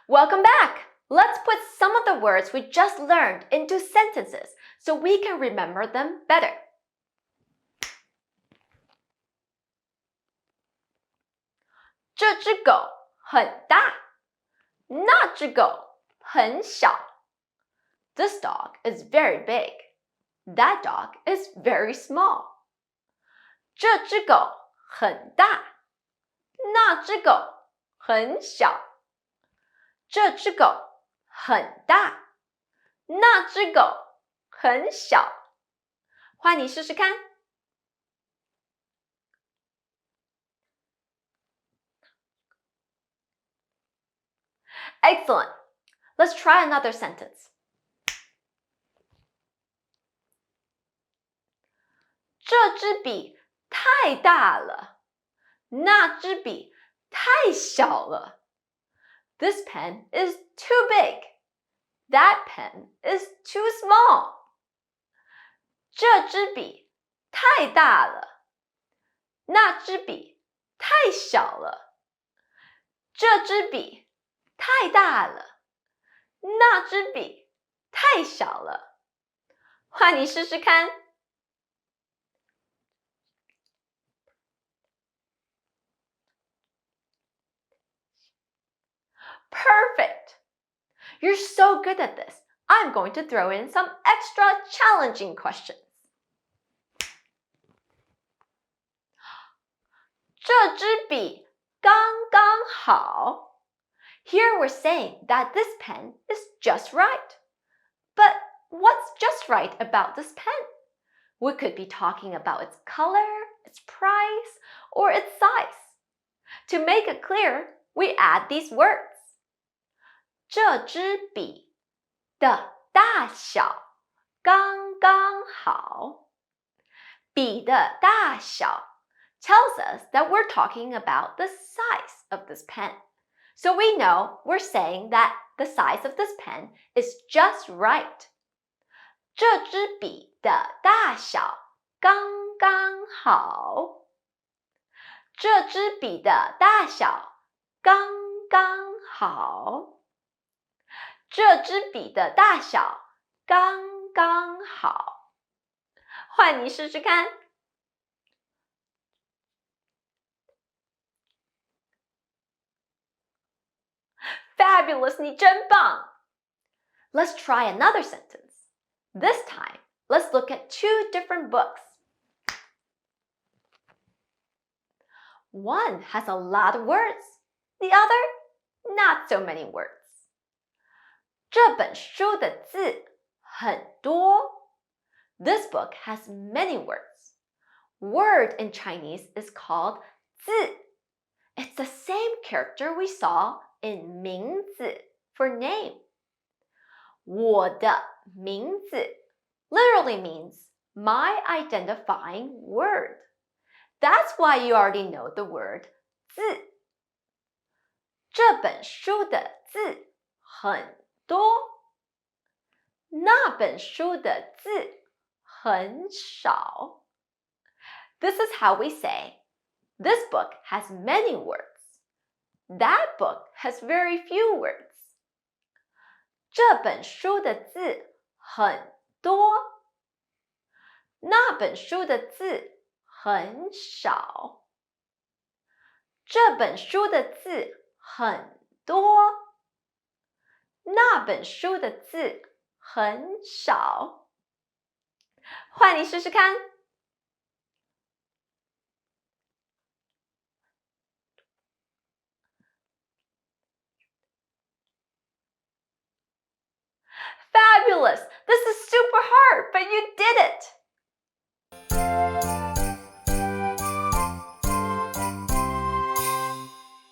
Welcome back! Let's put some of the words we just learned into sentences so we can remember them better. 这只狗很大，那只狗很小。This dog is very big. That dog is very small. 这只狗很大，那只狗很小。这只狗很大，那只狗很小。换你试试看。Excellent. Let's try another sentence. 这支笔太大了，那支笔太小了。This pen is too big. That pen is too small. 这支笔太大了，那支笔太小了。这支笔太大了，那支笔太小了。换你试试看。Perfect! You're so good at this. I'm going to throw in some extra challenging questions. 这支笔刚刚好。Here we're saying that this pen is just right. But what's just right about this pen? We could be talking about its color, its price, or its size. To make it clear, we add these words. 这支笔的大小刚刚好。笔的大小 tells us that we're talking about the size of this pen. So we know we're saying that the size of this pen is just right. 这支笔的大小刚刚好。这支笔的大小刚刚好。这支笔的大小刚刚好。换你试试看。Fabulous! 你真棒！ Let's try another sentence. This time, let's look at two different books. One has a lot of words. The other, not so many words. 这本书的字很多。This book has many words. Word in Chinese is called 字. It's the same character we saw in 名字 for name. 我的名字 literally means my identifying word. That's why you already know the word 字。这本书的字很多，那本书的字很少。This is how we say, this book has many words. That book has very few words. 这本书的字很多，那本书的字很少。这本书的字很多，那本书的字很少。换你试试看。Fabulous! This is super hard, but you did it!